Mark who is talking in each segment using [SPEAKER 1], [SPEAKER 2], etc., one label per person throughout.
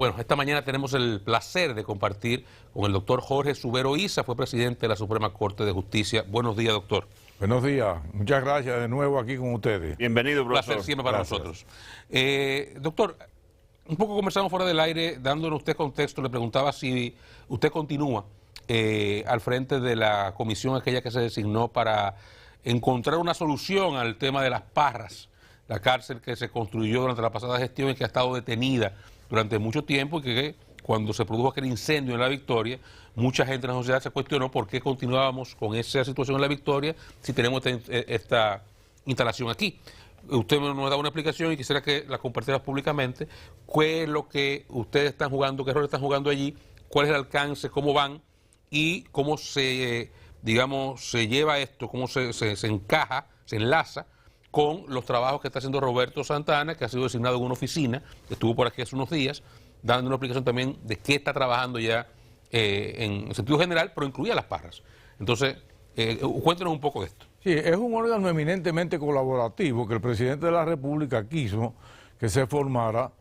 [SPEAKER 1] Bueno, esta mañana tenemos el placer de compartir con el doctor Jorge Subero Isa, fue presidente de la Suprema Corte de Justicia. Buenos días, doctor.
[SPEAKER 2] Buenos días, muchas gracias de nuevo aquí con ustedes.
[SPEAKER 3] Bienvenido,
[SPEAKER 1] Un
[SPEAKER 3] profesor.
[SPEAKER 1] placer siempre para nosotros. Doctor, un poco conversamos fuera del aire, dándole usted contexto, le preguntaba si usted continúa al frente de la comisión aquella que se designó para encontrar una solución al tema de las Parras, la cárcel que se construyó durante la pasada gestión y que ha estado detenida durante mucho tiempo y que cuando se produjo aquel incendio en La Victoria, mucha gente en la sociedad se cuestionó por qué continuábamos con esa situación en La Victoria si tenemos esta instalación aquí. Usted nos da una explicación y quisiera que la compartiera públicamente. ¿Qué es lo que ustedes están jugando, qué rol están jugando allí, cuál es el alcance, cómo van y cómo se, digamos, se lleva esto, cómo se encaja, se enlaza con los trabajos que está haciendo Roberto Santa Ana, que ha sido designado en una oficina, que estuvo por aquí hace unos días, dando una explicación también de qué está trabajando ya en sentido general, pero incluía las Parras. Entonces, cuéntenos un poco de esto.
[SPEAKER 2] Sí, es un órgano eminentemente colaborativo que el presidente de la República quiso que se formara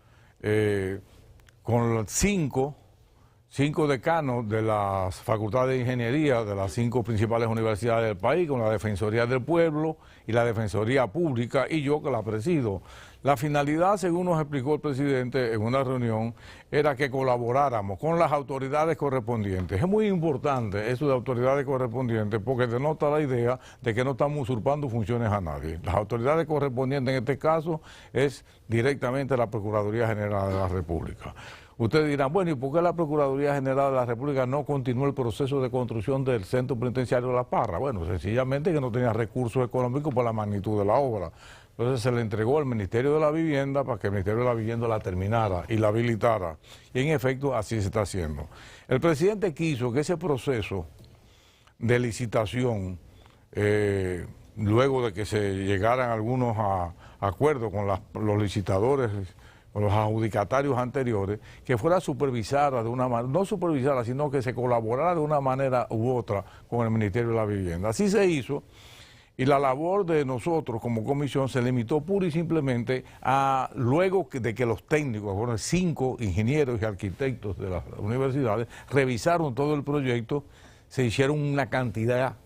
[SPEAKER 2] con cinco decanos de las facultades de ingeniería de las 5 principales universidades del país, con la Defensoría del Pueblo y la Defensoría Pública, y yo que la presido. La finalidad, según nos explicó el presidente en una reunión, era que colaboráramos con las autoridades correspondientes. Es muy importante eso de autoridades correspondientes porque denota la idea de que no estamos usurpando funciones a nadie. Las autoridades correspondientes en este caso es directamente la Procuraduría General de la República. Ustedes dirán, bueno, ¿y por qué la Procuraduría General de la República no continuó el proceso de construcción del Centro Penitenciario de La Parra? Bueno, sencillamente que no tenía recursos económicos por la magnitud de la obra. Entonces se le entregó al Ministerio de la Vivienda para que el Ministerio de la Vivienda la terminara y la habilitara. Y en efecto así se está haciendo. El presidente quiso que ese proceso de licitación, luego de que se llegaran algunos acuerdos con los licitadores, con los adjudicatarios anteriores, que fuera supervisada de una manera, no supervisada, sino que se colaborara de una manera u otra con el Ministerio de la Vivienda. Así se hizo, y la labor de nosotros como comisión se limitó pura y simplemente a, luego de que los técnicos, fueron 5 ingenieros y arquitectos de las universidades, revisaron todo el proyecto, se hicieron una cantidad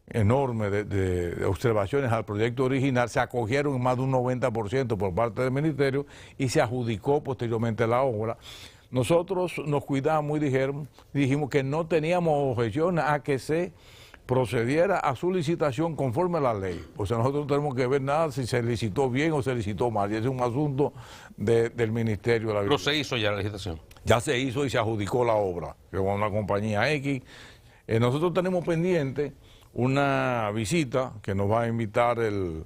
[SPEAKER 2] enorme de observaciones al proyecto original, se acogieron en más de un 90% por parte del Ministerio y se adjudicó posteriormente la obra. Nosotros nos cuidamos y dijimos que no teníamos objeción a que se procediera a su licitación conforme a la ley. O sea, nosotros no tenemos que ver nada si se licitó bien o se licitó mal, y ese es un asunto del Ministerio de la Vivienda.
[SPEAKER 1] Pero se hizo ya la licitación.
[SPEAKER 2] Ya se hizo y se adjudicó la obra, que con una compañía X. Nosotros tenemos pendiente una visita que nos va a invitar el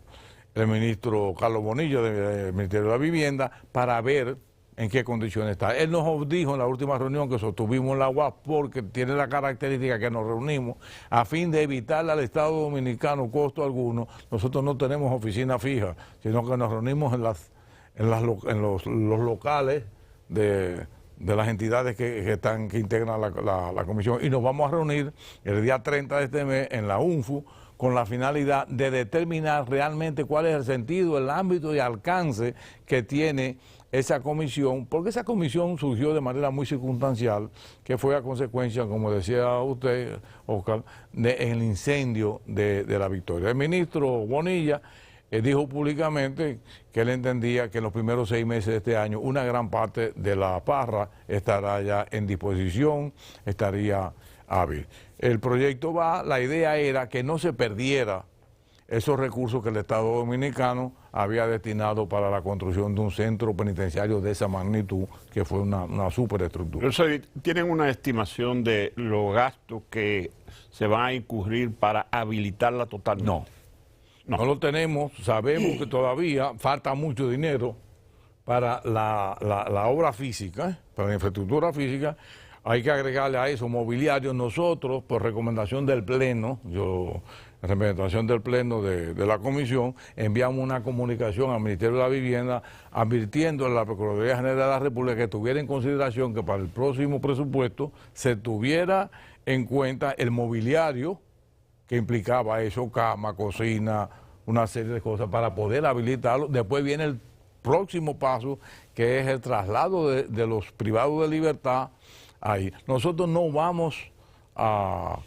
[SPEAKER 2] ministro Carlos Bonilla del Ministerio de la Vivienda para ver en qué condiciones está. Él nos dijo en la última reunión que sostuvimos en la UAS, porque tiene la característica que nos reunimos a fin de evitarle al Estado Dominicano costo alguno. Nosotros no tenemos oficina fija, sino que nos reunimos en los locales de las entidades que integran la comisión, y nos vamos a reunir el día 30 de este mes en la UNFU con la finalidad de determinar realmente cuál es el sentido, el ámbito y alcance que tiene esa comisión, porque esa comisión surgió de manera muy circunstancial, que fue a consecuencia, como decía usted, Oscar, del incendio de La Victoria. El ministro Bonilla dijo públicamente que él entendía que en los primeros 6 meses de este año una gran parte de La Parra estará ya en disposición, estaría hábil. El proyecto la idea era que no se perdiera esos recursos que el Estado Dominicano había destinado para la construcción de un centro penitenciario de esa magnitud, que fue una superestructura.
[SPEAKER 3] ¿Tienen una estimación de los gastos que se van a incurrir para habilitarla totalmente?
[SPEAKER 2] No lo tenemos. Sabemos que todavía falta mucho dinero para la obra física, para la infraestructura física. Hay que agregarle a eso mobiliario. Nosotros, por recomendación del Pleno, en representación del Pleno de la Comisión, enviamos una comunicación al Ministerio de la Vivienda advirtiendo a la Procuraduría General de la República que tuviera en consideración que para el próximo presupuesto se tuviera en cuenta el mobiliario que implicaba eso, cama, cocina, una serie de cosas para poder habilitarlo. Después viene próximo paso, que es el traslado de los privados de libertad ahí. Nosotros no vamos a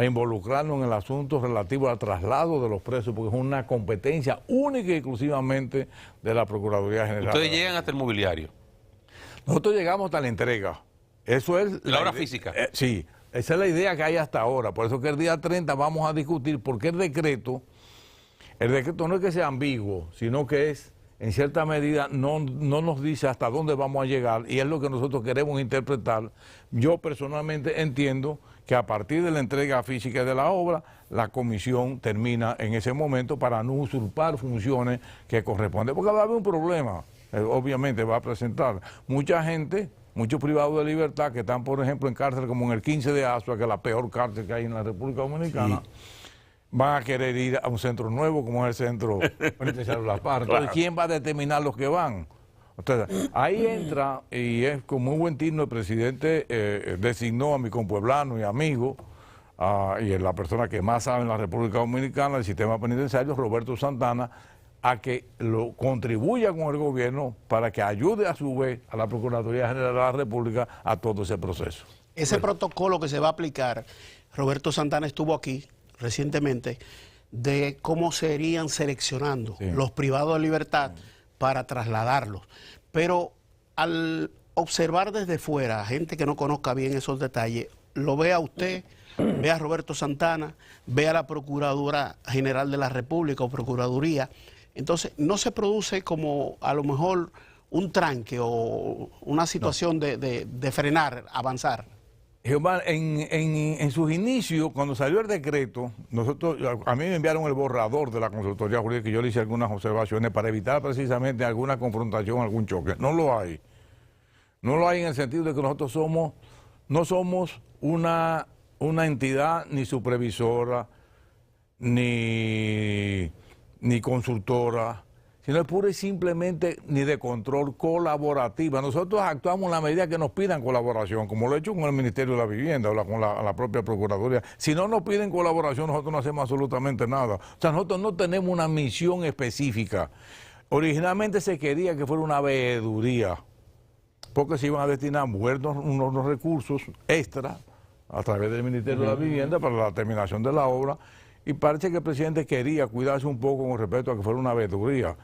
[SPEAKER 2] involucrarnos en el asunto relativo al traslado de los presos, porque es una competencia única y exclusivamente de la Procuraduría General.
[SPEAKER 1] Ustedes llegan hasta el mobiliario.
[SPEAKER 2] Nosotros llegamos hasta la entrega. Eso es
[SPEAKER 1] la hora física.
[SPEAKER 2] Sí, esa es la idea que hay hasta ahora. Por eso que el día 30 vamos a discutir, porque el decreto no es que sea ambiguo, sino que es, en cierta medida, no nos dice hasta dónde vamos a llegar, y es lo que nosotros queremos interpretar. Yo personalmente entiendo que a partir de la entrega física de la obra, la comisión termina en ese momento para no usurpar funciones que corresponden, porque va a haber un problema. Obviamente va a presentar mucha gente, muchos privados de libertad que están, por ejemplo, en cárcel como en el 15 de Asua, que es la peor cárcel que hay en la República Dominicana, van a querer ir a un centro nuevo como es el centro penitenciario Las Parras. Entonces, ¿quién va a determinar los que van? Entonces, ahí entra, y es con muy buen tino, el presidente designó a mi compueblano y amigo, y es la persona que más sabe en la República Dominicana del sistema penitenciario, Roberto Santana, a que lo contribuya con el gobierno para que ayude a su vez a la Procuraduría General de la República a todo ese proceso.
[SPEAKER 4] Ese protocolo que se va a aplicar, Roberto Santana estuvo aquí recientemente, de cómo se irían seleccionando los privados de libertad para trasladarlos. Pero al observar desde fuera, gente que no conozca bien esos detalles, lo ve a usted, ve a Roberto Santana, ve a la Procuradora General de la República o Procuraduría. Entonces, no se produce como a lo mejor un tranque o una situación de frenar, avanzar.
[SPEAKER 2] Jehová, en sus inicios, cuando salió el decreto, a mí me enviaron el borrador de la consultoría jurídica y yo le hice algunas observaciones para evitar precisamente alguna confrontación, algún choque. No lo hay. No lo hay en el sentido de que nosotros no somos una entidad ni supervisora, ni consultora, sino es pura y simplemente ni de control colaborativa. Nosotros actuamos en la medida que nos pidan colaboración, como lo he hecho con el Ministerio de la Vivienda o con la propia Procuraduría. Si no nos piden colaboración, nosotros no hacemos absolutamente nada. O sea, nosotros no tenemos una misión específica. Originalmente se quería que fuera una veeduría, porque se iban a destinar unos recursos extra a través del Ministerio de la Vivienda para la terminación de la obra. Y parece que el presidente quería cuidarse un poco con respecto a que fuera una veeduría.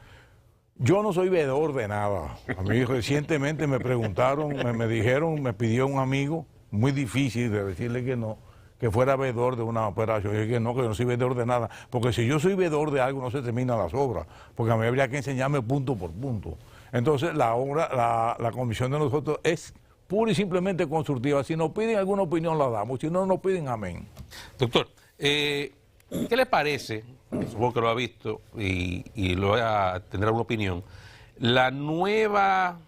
[SPEAKER 2] Yo no soy veedor de nada. A mí recientemente me preguntaron, me dijeron, me pidió un amigo, muy difícil de decirle que no, que fuera veedor de una operación. Yo dije que yo no soy veedor de nada, porque si yo soy veedor de algo no se terminan las obras, porque a mí habría que enseñarme punto por punto. Entonces la comisión de nosotros es pura y simplemente constructiva. Si nos piden alguna opinión la damos, si no nos piden, amén.
[SPEAKER 1] Doctor, ¿qué le parece, supongo que lo ha visto y lo va a tener alguna opinión, la nueva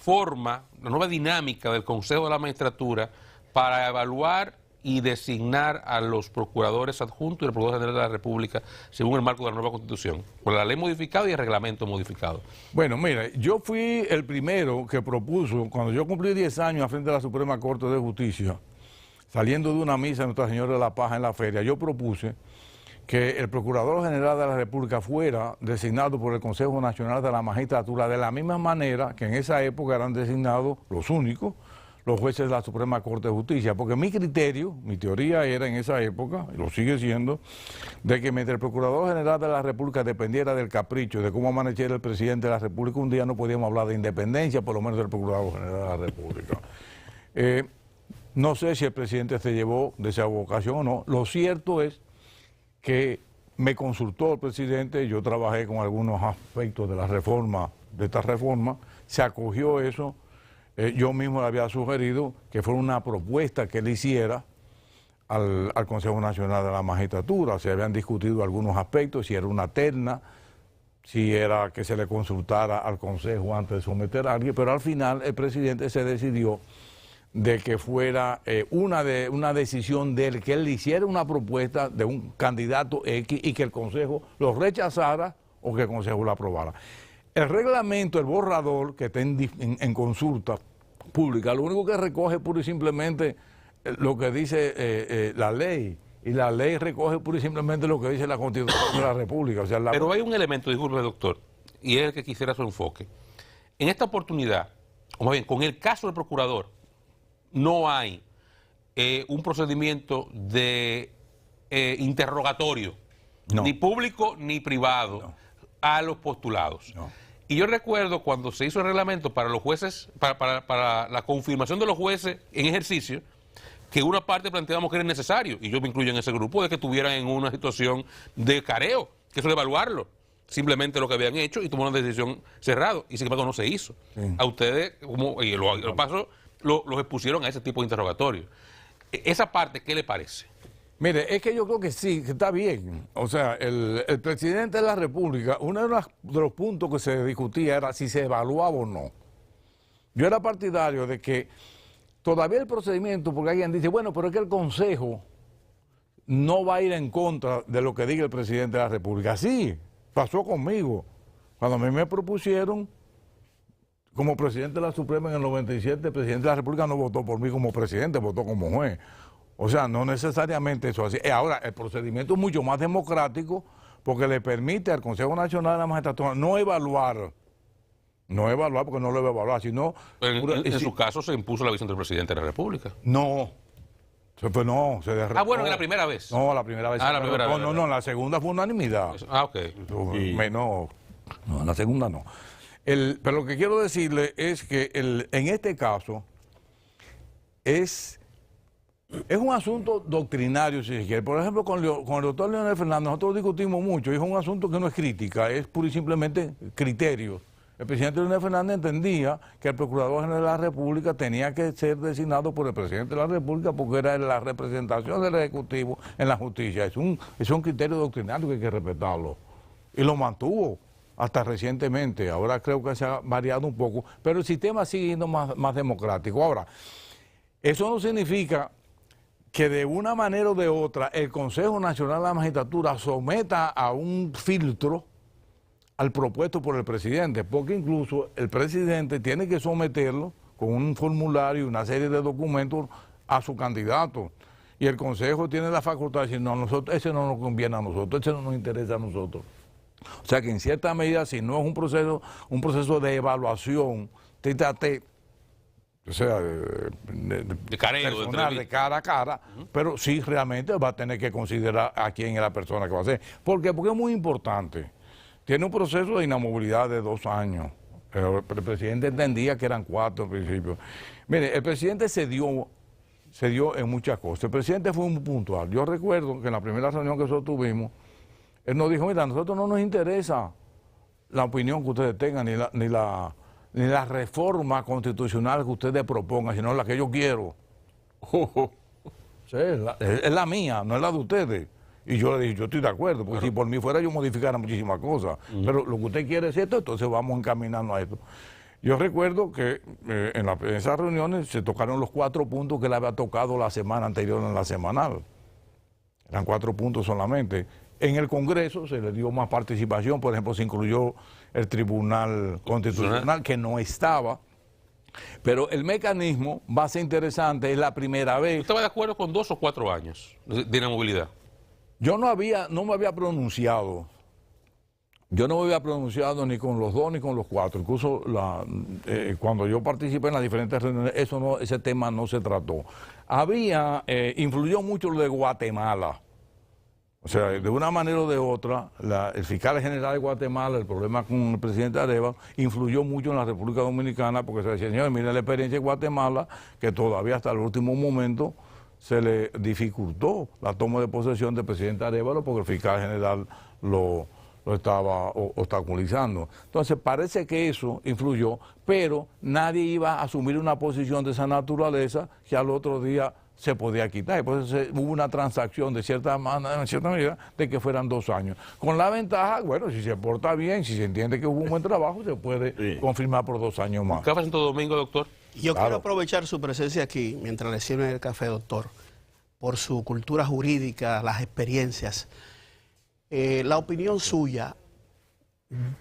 [SPEAKER 1] forma, la nueva dinámica del Consejo de la Magistratura para evaluar y designar a los procuradores adjuntos y el Procurador General de la República según el marco de la nueva Constitución, con la ley modificada y el reglamento modificado?
[SPEAKER 2] Bueno, mira, yo fui el primero que propuso, cuando yo cumplí 10 años al frente de la Suprema Corte de Justicia, saliendo de una misa de Nuestra Señora de la Paz en la feria, yo propuse que el Procurador General de la República fuera designado por el Consejo Nacional de la Magistratura, de la misma manera que en esa época eran designados los únicos, los jueces de la Suprema Corte de Justicia, porque mi criterio, mi teoría era en esa época, y lo sigue siendo, de que mientras el Procurador General de la República dependiera del capricho de cómo amaneciera el presidente de la República un día, no podíamos hablar de independencia, por lo menos del Procurador General de la República. No sé si el presidente se llevó de esa vocación o no. Lo cierto es que me consultó el presidente, yo trabajé con algunos aspectos de la reforma, de esta reforma, se acogió eso, yo mismo le había sugerido que fuera una propuesta que él hiciera al Consejo Nacional de la Magistratura. Se habían discutido algunos aspectos, si era una terna, si era que se le consultara al Consejo antes de someter a alguien, pero al final el presidente se decidió de que fuera una decisión de él, que él hiciera una propuesta de un candidato X y que el Consejo lo rechazara o que el Consejo lo aprobara. El reglamento, el borrador que está en consulta pública, lo único que recoge pura y simplemente lo que dice la ley, y la ley recoge pura y simplemente lo que dice la Constitución de la República. O sea,
[SPEAKER 1] Pero hay un elemento, disculpe doctor, y es el que quisiera su enfoque. En esta oportunidad, o más bien, con el caso del procurador, no hay un procedimiento de interrogatorio,
[SPEAKER 2] No.
[SPEAKER 1] ni público ni privado,
[SPEAKER 2] No.
[SPEAKER 1] a los postulados.
[SPEAKER 2] No.
[SPEAKER 1] Y yo recuerdo cuando se hizo el reglamento para los jueces, para la confirmación de los jueces en ejercicio, que una parte planteábamos que era necesario, y yo me incluyo en ese grupo, de que estuvieran en una situación de careo, que eso de evaluarlo, simplemente lo que habían hecho y tomar una decisión cerrado, y sin embargo no se hizo.
[SPEAKER 2] Sí.
[SPEAKER 1] A ustedes, y lo paso, los expusieron a ese tipo de interrogatorio. Esa parte, ¿qué le parece?
[SPEAKER 2] Mire, es que yo creo que sí, que está bien. O sea, el presidente de la República, uno de los puntos que se discutía era si se evaluaba o no. Yo era partidario de que todavía el procedimiento, porque alguien dice, bueno, pero es que el Consejo no va a ir en contra de lo que diga el presidente de la República. Sí, pasó conmigo. Cuando a mí me propusieron como presidente de la Suprema en el 97, el presidente de la República no votó por mí como presidente, votó como juez. O sea, no necesariamente eso así. Ahora, el procedimiento es mucho más democrático porque le permite al Consejo Nacional de la Magistratura no evaluar porque no lo va a evaluar, sino...
[SPEAKER 1] En su caso se impuso la visión del presidente de la República.
[SPEAKER 2] No. Pues no, se derrotó.
[SPEAKER 1] Ah, bueno, en la primera vez.
[SPEAKER 2] No, la primera vez.
[SPEAKER 1] Ah, la primera vez.
[SPEAKER 2] No, la segunda fue unanimidad.
[SPEAKER 1] Ah, ok.
[SPEAKER 3] Sí.
[SPEAKER 2] No, la segunda no. Pero lo que quiero decirle es que en este caso es un asunto doctrinario, si se quiere. Por ejemplo, con el doctor Leonel Fernández, nosotros discutimos mucho, y es un asunto que no es crítica, es pura y simplemente criterio. El presidente Leonel Fernández entendía que el Procurador General de la República tenía que ser designado por el presidente de la República porque era la representación del Ejecutivo en la justicia. Es un criterio doctrinario que hay que respetarlo. Y lo mantuvo hasta recientemente. Ahora creo que se ha variado un poco, pero el sistema sigue siendo más democrático. Ahora, eso no significa que de una manera o de otra el Consejo Nacional de la Magistratura someta a un filtro al propuesto por el presidente, porque incluso el presidente tiene que someterlo con un formulario y una serie de documentos a su candidato. Y el Consejo tiene la facultad de decir, no, ese no nos conviene a nosotros, ese no nos interesa a nosotros. O sea que en cierta medida, si no es un proceso de evaluación, o sea,
[SPEAKER 1] de careo,
[SPEAKER 2] personal, de cara a cara, pero sí realmente va a tener que considerar a quién es la persona que va a ser. ¿Por qué? Porque es muy importante. Tiene un proceso de inamovilidad de 2 años, pero el presidente entendía que eran 4 en principio. Mire, el presidente se dio en muchas cosas. El presidente fue muy puntual. Yo recuerdo que en la primera reunión que nosotros tuvimos, él nos dijo, mira, a nosotros no nos interesa la opinión que ustedes tengan, ni la reforma constitucional que ustedes propongan, sino la que yo quiero. Sí, es la mía, no es la de ustedes. Y yo le dije, yo estoy de acuerdo, porque si por mí fuera yo modificara muchísimas cosas. Pero lo que usted quiere es esto, entonces vamos encaminando a esto. Yo recuerdo que en esas reuniones se tocaron los 4 puntos que le había tocado la semana anterior en la semanal. Eran 4 puntos solamente. En el Congreso se le dio más participación, por ejemplo, se incluyó el Tribunal Constitucional, que no estaba. Pero el mecanismo va a ser interesante, es la primera vez.
[SPEAKER 1] ¿Usted va de acuerdo con 2 o 4 años de inamovilidad?
[SPEAKER 2] Yo no me había pronunciado. Yo no me había pronunciado ni con los 2 ni con los 4. Incluso cuando yo participé en las diferentes reuniones, ese tema no se trató. Influyó mucho lo de Guatemala. O sea, de una manera o de otra, el fiscal general de Guatemala, el problema con el presidente Arevalo, influyó mucho en la República Dominicana, porque se decía, señor, mire la experiencia de Guatemala, que todavía hasta el último momento se le dificultó la toma de posesión del presidente Arevalo porque el fiscal general lo estaba obstaculizando. Entonces parece que eso influyó, pero nadie iba a asumir una posición de esa naturaleza que al otro día se podía quitar. Por eso hubo una transacción de cierta manera de que fueran 2 años. Con la ventaja, bueno, si se porta bien, si se entiende que hubo un buen trabajo, se puede confirmar por 2 años más.
[SPEAKER 1] ¿Qué pasa en Santo Domingo, doctor?
[SPEAKER 4] Yo quiero aprovechar su presencia aquí, mientras le sirven el café, doctor, por su cultura jurídica, las experiencias. La opinión suya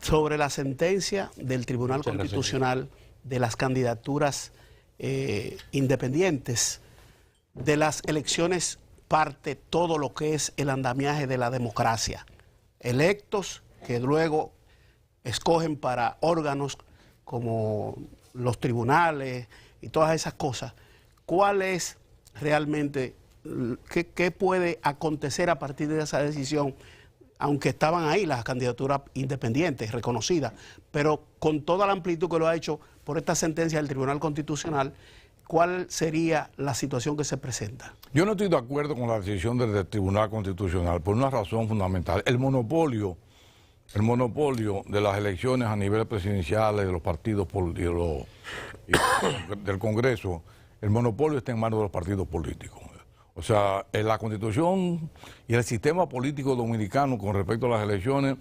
[SPEAKER 4] sobre la sentencia del Tribunal Constitucional de las candidaturas independientes, de las elecciones, parte todo lo que es el andamiaje de la democracia. Electos que luego escogen para órganos como los tribunales y todas esas cosas, ¿cuál es realmente, qué puede acontecer a partir de esa decisión? Aunque estaban ahí las candidaturas independientes, reconocidas, pero con toda la amplitud que lo ha hecho por esta sentencia del Tribunal Constitucional, ¿cuál sería la situación que se presenta?
[SPEAKER 2] Yo no estoy de acuerdo con la decisión del Tribunal Constitucional por una razón fundamental. El monopolio de las elecciones a nivel presidencial, de los partidos políticos del Congreso, el monopolio está en manos de los partidos políticos. O sea, en la Constitución y el sistema político dominicano con respecto a las elecciones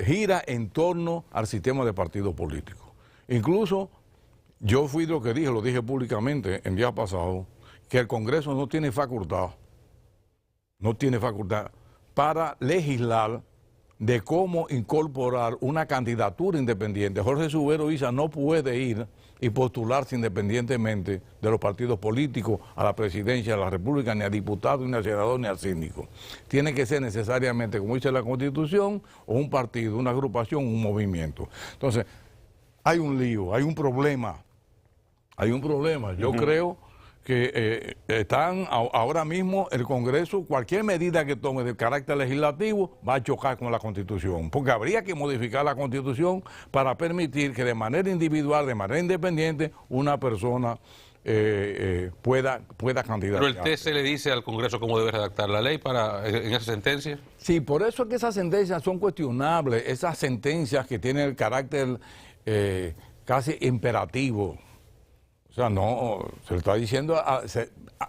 [SPEAKER 2] gira en torno al sistema de partidos políticos. Incluso yo fui lo que dije, lo dije públicamente en días pasados, que el Congreso no tiene facultad para legislar de cómo incorporar una candidatura independiente. Jorge Subero Isa no puede ir y postularse independientemente de los partidos políticos a la presidencia de la República, ni a diputado, ni a senador, ni a síndico. Tiene que ser necesariamente, como dice la Constitución, o un partido, una agrupación, un movimiento. Entonces, hay un lío, hay un problema. Yo creo que están ahora mismo el Congreso, cualquier medida que tome de carácter legislativo va a chocar con la Constitución, porque habría que modificar la Constitución para permitir que de manera individual, de manera independiente, una persona pueda candidatar.
[SPEAKER 1] Pero el TC le dice al Congreso cómo debe redactar la ley en esa sentencia.
[SPEAKER 2] Sí, por eso es que esas sentencias son cuestionables, esas sentencias que tienen el carácter casi imperativo. O sea, no, se le está diciendo,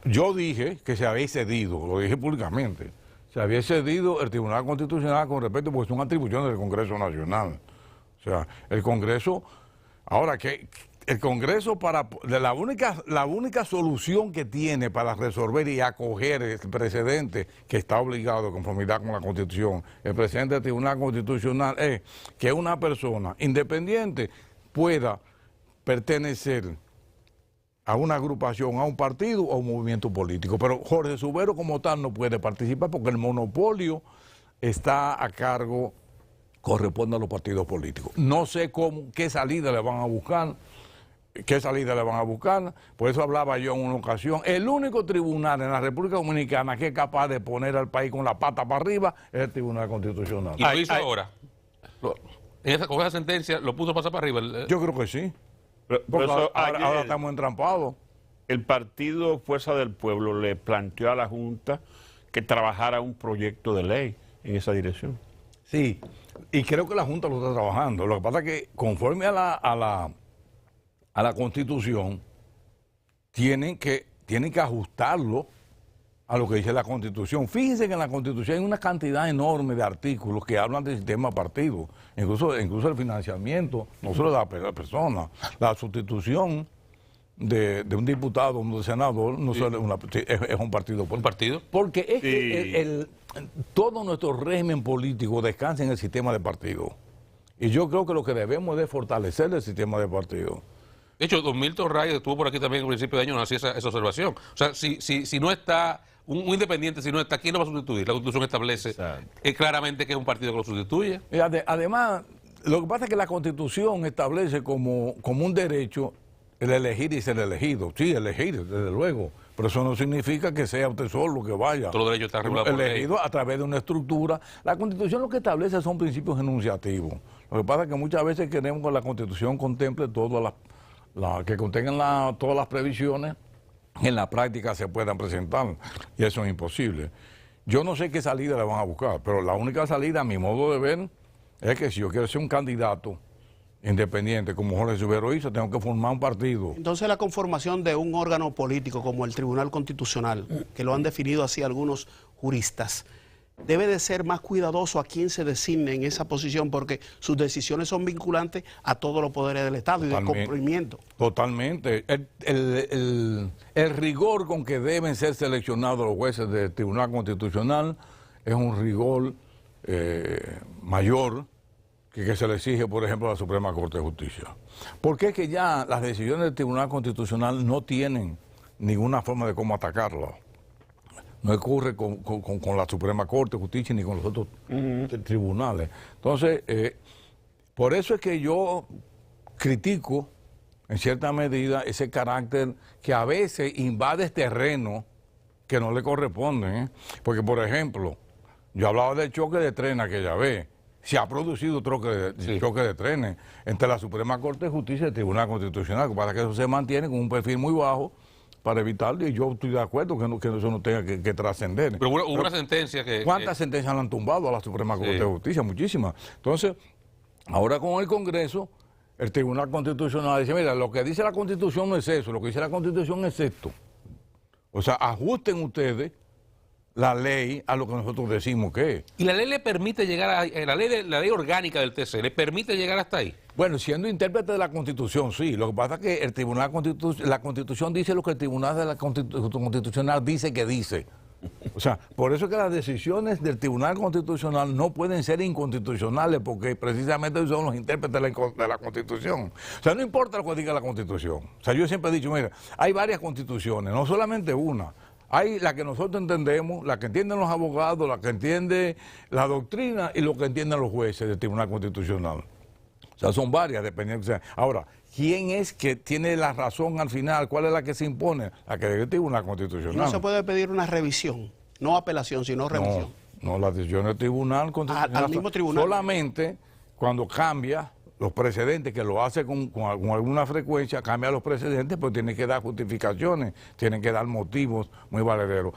[SPEAKER 2] yo dije que se había cedido, lo dije públicamente, se había cedido el Tribunal Constitucional con respecto, porque son atribuciones del Congreso Nacional. O sea, el Congreso, ahora que el Congreso la única solución que tiene para resolver y acoger el precedente que está obligado de conformidad con la Constitución, el presidente del Tribunal Constitucional, es que una persona independiente pueda pertenecer a una agrupación, a un partido o a un movimiento político. Pero Jorge Subero como tal no puede participar porque el monopolio está a cargo, corresponde a los partidos políticos. No sé qué salida le van a buscar, por eso hablaba yo en una ocasión, el único tribunal en la República Dominicana que es capaz de poner al país con la pata para arriba es el Tribunal Constitucional.
[SPEAKER 1] ¿Y lo hizo ahora? Con esa sentencia lo puso pasar para arriba.
[SPEAKER 2] Yo creo que sí. Porque ahora estamos entrampados.
[SPEAKER 3] El partido Fuerza del Pueblo le planteó a la Junta que trabajara un proyecto de ley en esa dirección.
[SPEAKER 2] Sí, y creo que la Junta lo está trabajando. Lo que pasa es que conforme a la Constitución, tienen que ajustarlo a lo que dice la Constitución. Fíjense que en la Constitución hay una cantidad enorme de artículos que hablan del sistema partido, incluso el financiamiento, no solo de la persona, la sustitución de un diputado, un senador, no solo es un partido político.
[SPEAKER 1] ¿Un partido?
[SPEAKER 2] Porque es que todo nuestro régimen político descansa en el sistema de partido. Y yo creo que lo que debemos es fortalecer el sistema de partido.
[SPEAKER 1] De hecho, don Milton Reyes estuvo por aquí también en el principio de año, nos hacía esa observación. O sea, si no está un independiente, si no está, ¿quién lo va a sustituir? La Constitución establece claramente que es un partido que lo sustituye.
[SPEAKER 2] Y además, lo que pasa es que la Constitución establece como un derecho el elegir y ser elegido. Sí, elegir, desde luego, pero eso no significa que sea usted solo que vaya.
[SPEAKER 1] Todos los derechos están regulados por
[SPEAKER 2] elegido a través de una estructura. La Constitución lo que establece son principios enunciativos. Lo que pasa es que muchas veces queremos que la Constitución contemple todas que contengan todas las previsiones, en la práctica se puedan presentar, y eso es imposible. Yo no sé qué salida le van a buscar, pero la única salida, a mi modo de ver, es que si yo quiero ser un candidato independiente, como Jorge Subero hizo, tengo que formar un partido.
[SPEAKER 4] Entonces la conformación de un órgano político como el Tribunal Constitucional, que lo han definido así algunos juristas, debe de ser más cuidadoso a quien se designe en esa posición, porque sus decisiones son vinculantes a todos los poderes del Estado y del cumplimiento.
[SPEAKER 2] Totalmente. El rigor con que deben ser seleccionados los jueces del Tribunal Constitucional es un rigor mayor que se le exige, por ejemplo, a la Suprema Corte de Justicia. Porque es que ya las decisiones del Tribunal Constitucional no tienen ninguna forma de cómo atacarlo. No ocurre con la Suprema Corte de Justicia ni con los otros tribunales. Entonces, por eso es que yo critico, en cierta medida, ese carácter que a veces invade terreno que no le corresponden. Porque, por ejemplo, yo hablaba del choque de trenes aquella vez. Se ha producido choque de trenes entre la Suprema Corte de Justicia y el Tribunal Constitucional. Lo que pasa es que eso se mantiene con un perfil muy bajo para evitarlo, y yo estoy de acuerdo que eso no tenga que trascender.
[SPEAKER 1] Pero hubo una sentencia que...
[SPEAKER 2] ¿Cuántas sentencias le han tumbado a la Suprema Corte de Justicia? Muchísimas. Entonces, ahora con el Congreso, el Tribunal Constitucional dice, mira, lo que dice la Constitución no es eso, lo que dice la Constitución es esto. O sea, ajusten ustedes la ley a lo que nosotros decimos que es.
[SPEAKER 1] ¿Y la ley le permite llegar a... la ley orgánica del TC, le permite llegar hasta ahí?
[SPEAKER 2] Bueno, siendo intérprete de la Constitución, sí. Lo que pasa es que el Tribunal la Constitución dice lo que el Tribunal de la Constitucional dice que dice. O sea, por eso es que las decisiones del Tribunal Constitucional no pueden ser inconstitucionales, porque precisamente son los intérpretes de la Constitución. O sea, no importa lo que diga la Constitución. O sea, yo siempre he dicho, mira, hay varias constituciones, no solamente una. Hay la que nosotros entendemos, la que entienden los abogados, la que entiende la doctrina y lo que entienden los jueces del Tribunal Constitucional. O sea, son varias, dependiendo. Ahora, ¿quién es que tiene la razón al final? ¿Cuál es la que se impone? La que debe Tribunal Constitucional.
[SPEAKER 4] No se puede pedir una revisión, no apelación, sino revisión.
[SPEAKER 2] No, la decisión del Tribunal Constitucional.
[SPEAKER 4] Al mismo tribunal.
[SPEAKER 2] Solamente cuando cambia los precedentes, que lo hace con alguna frecuencia, cambia los precedentes, pues tiene que dar justificaciones, tienen que dar motivos muy valederos.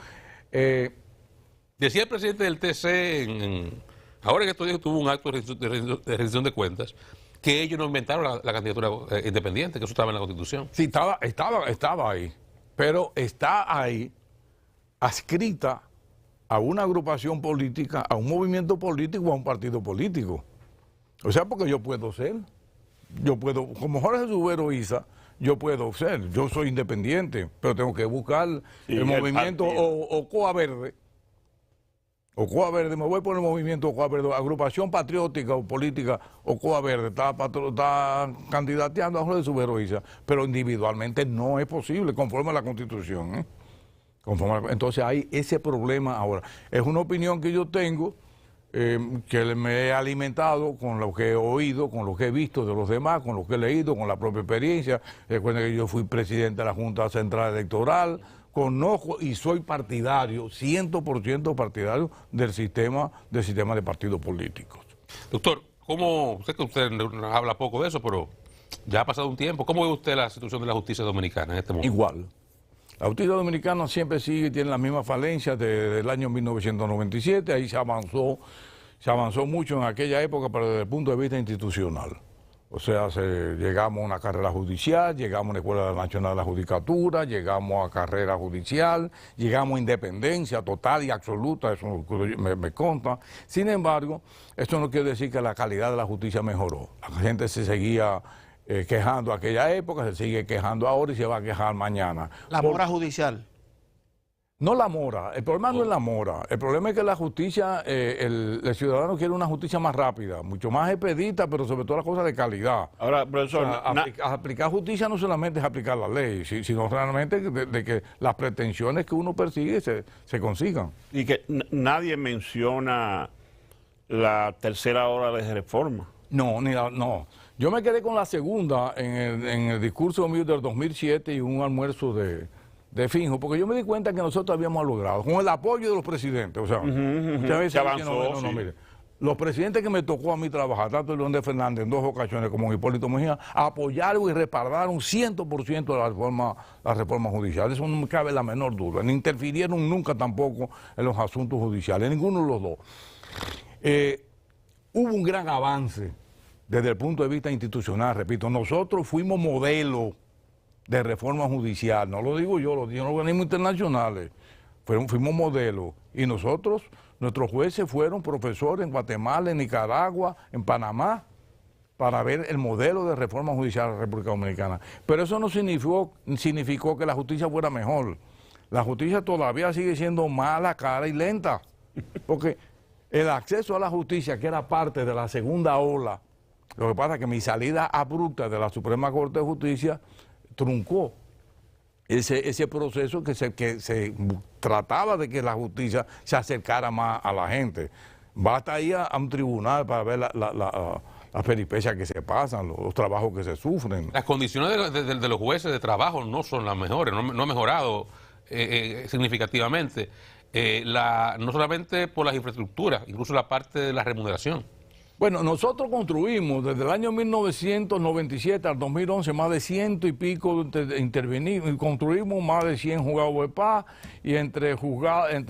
[SPEAKER 1] Decía el presidente del TC, ahora que estos días tuvo un acto de rendición de cuentas, que ellos no inventaron la candidatura independiente, que eso estaba en la Constitución.
[SPEAKER 2] Sí, estaba ahí, pero está ahí adscrita a una agrupación política, a un movimiento político, a un partido político. O sea, porque yo puedo ser, como Jorge Subero Isa, yo puedo ser, yo soy independiente, pero tengo que buscar el movimiento Ocoa Verde. Ocoa Verde, me voy por el movimiento Ocoa Verde, agrupación patriótica o política Ocoa Verde, está candidateando a Jorge Subero Isa, pero individualmente no es posible, conforme a la Constitución. Entonces hay ese problema ahora. Es una opinión que yo tengo, que me he alimentado con lo que he oído, con lo que he visto de los demás, con lo que he leído, con la propia experiencia. Recuerden que yo fui presidente de la Junta Central Electoral, conozco y soy partidario, 100% partidario del sistema de partidos políticos.
[SPEAKER 1] Doctor, ¿cómo, sé que usted habla poco de eso, pero ya ha pasado un tiempo, ¿cómo ve usted la situación de la justicia dominicana en este momento?
[SPEAKER 2] Igual. La justicia dominicana siempre tiene las mismas falencias desde el año 1997, ahí se avanzó mucho en aquella época, pero desde el punto de vista institucional. O sea, llegamos a una carrera judicial, llegamos a una Escuela Nacional de la Judicatura, llegamos a carrera judicial, llegamos a independencia total y absoluta, eso me consta. Sin embargo, esto no quiere decir que la calidad de la justicia mejoró. La gente se seguía quejando aquella época, se sigue quejando ahora y se va a quejar mañana.
[SPEAKER 4] ¿La mora judicial?
[SPEAKER 2] No la mora, el problema no es la mora, el problema es que la justicia, el ciudadano quiere una justicia más rápida, mucho más expedita, pero sobre todo las cosas de calidad.
[SPEAKER 3] Ahora, profesor,
[SPEAKER 2] o sea, aplicar justicia no solamente es aplicar la ley, sino realmente de que las pretensiones que uno persigue se consigan.
[SPEAKER 3] Y que nadie menciona la tercera hora de reforma.
[SPEAKER 2] No. Yo me quedé con la segunda en el discurso mío del 2007 y un almuerzo de Finjo, porque yo me di cuenta que nosotros habíamos logrado, con el apoyo de los presidentes, o sea, muchas veces
[SPEAKER 3] se avanzó,
[SPEAKER 2] mire, los presidentes que me tocó a mí trabajar, tanto Leónidas Fernández en 2 ocasiones como Hipólito Mejía, apoyaron y respaldaron 100% de la reforma judicial, eso no me cabe la menor duda, ni interfirieron nunca tampoco en los asuntos judiciales, ninguno de los dos. Hubo un gran avance desde el punto de vista institucional, repito, nosotros fuimos modelo de reforma judicial, no lo digo yo, lo dijeron los organismos internacionales, fuimos modelos, y nosotros, nuestros jueces fueron profesores en Guatemala, en Nicaragua, en Panamá, para ver el modelo de reforma judicial de la República Dominicana. Pero eso no significó que la justicia fuera mejor. La justicia todavía sigue siendo mala, cara y lenta, porque el acceso a la justicia, que era parte de la segunda ola, lo que pasa es que mi salida abrupta de la Suprema Corte de Justicia truncó ese proceso que se trataba de que la justicia se acercara más a la gente. Basta ir a un tribunal para ver las peripecias que se pasan, los trabajos que se sufren.
[SPEAKER 1] Las condiciones de los jueces de trabajo no son las mejores, no ha mejorado significativamente. No solamente por las infraestructuras, incluso la parte de la remuneración.
[SPEAKER 2] Bueno, nosotros construimos desde el año 1997 al 2011 más de 100 y pico intervenimos, construimos más de 100 juzgados de paz y entre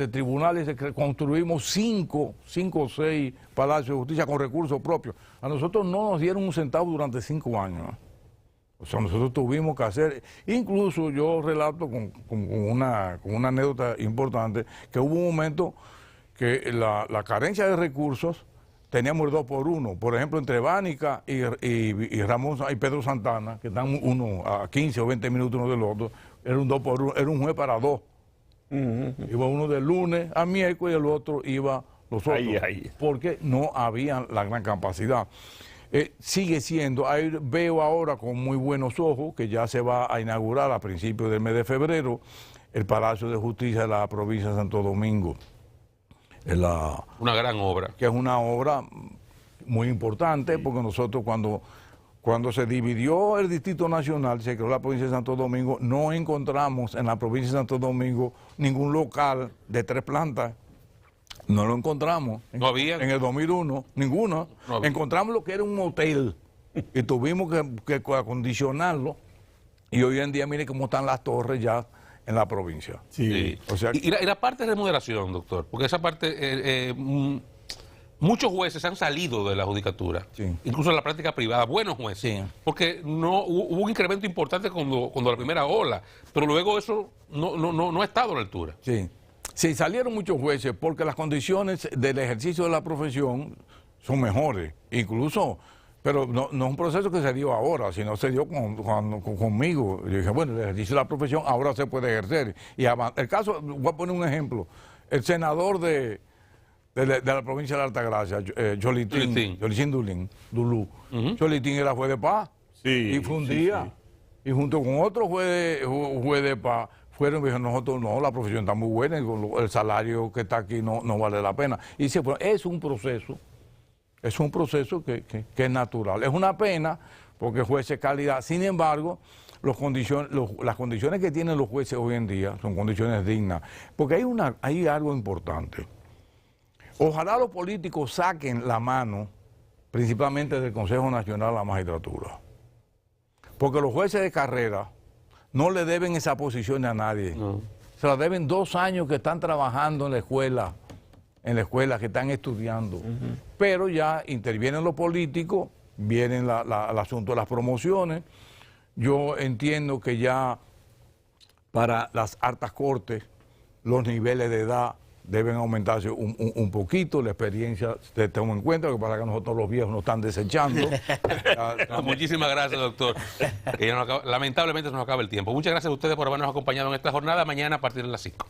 [SPEAKER 2] tribunales construimos 5 o 6 palacios de justicia con recursos propios. A nosotros no nos dieron un centavo durante 5 años. O sea, nosotros tuvimos que hacer, incluso yo relato con una anécdota importante, que hubo un momento que la carencia de recursos, teníamos el 2 por 1. Por ejemplo, entre Bánica y Pedro Santana, que están uno a 15 o 20 minutos uno del otro, era un 2 por 1, era un juez para 2. Iba uno de lunes a miércoles y el otro iba los otros, porque no había la gran capacidad. Sigue siendo, veo ahora con muy buenos ojos que ya se va a inaugurar a principios del mes de febrero el Palacio de Justicia de la provincia de Santo Domingo.
[SPEAKER 1] Una gran obra.
[SPEAKER 2] Que es una obra muy importante, porque nosotros cuando se dividió el Distrito Nacional, se creó la provincia de Santo Domingo, no encontramos en la provincia de Santo Domingo ningún local de 3 plantas. No lo encontramos.
[SPEAKER 1] No había.
[SPEAKER 2] En el 2001, ninguno. No encontramos lo que era un hotel y tuvimos que acondicionarlo. Y hoy en día, mire cómo están las torres ya en la provincia.
[SPEAKER 1] Sí. O sea, y la parte de remuneración, doctor, porque esa parte, muchos jueces han salido de la judicatura, incluso en la práctica privada, buenos jueces, porque hubo un incremento importante cuando la primera ola, pero luego eso no ha estado a la altura.
[SPEAKER 2] Sí, salieron muchos jueces porque las condiciones del ejercicio de la profesión son mejores, incluso, pero no es un proceso que se dio ahora, sino se dio conmigo. Yo dije, bueno, el ejercicio de la profesión ahora se puede ejercer. Y el caso, voy a poner un ejemplo, el senador de la provincia de la Altagracia, Cholitín Dulú. Cholitín era juez de paz, y fue un día, y junto con otro juez de paz, fueron y dijeron, nosotros no, la profesión está muy buena, el salario que está aquí no vale la pena. Y se fue. Es un proceso que es natural. Es una pena porque jueces calidad. Sin embargo, las condiciones que tienen los jueces hoy en día son condiciones dignas. Porque hay algo importante. Ojalá los políticos saquen la mano, principalmente del Consejo Nacional de la Magistratura. Porque los jueces de carrera no le deben esa posición a nadie. No. Se la deben 2 años que están trabajando en la escuela, que están estudiando. Pero ya intervienen los políticos, viene el asunto de las promociones. Yo entiendo que ya para las altas cortes los niveles de edad deben aumentarse un poquito, la experiencia se toma en cuenta, que para que nosotros los viejos nos están desechando.
[SPEAKER 1] Muchísimas gracias, doctor. Lamentablemente se nos acaba el tiempo. Muchas gracias a ustedes por habernos acompañado en esta jornada. Mañana a partir de las 5.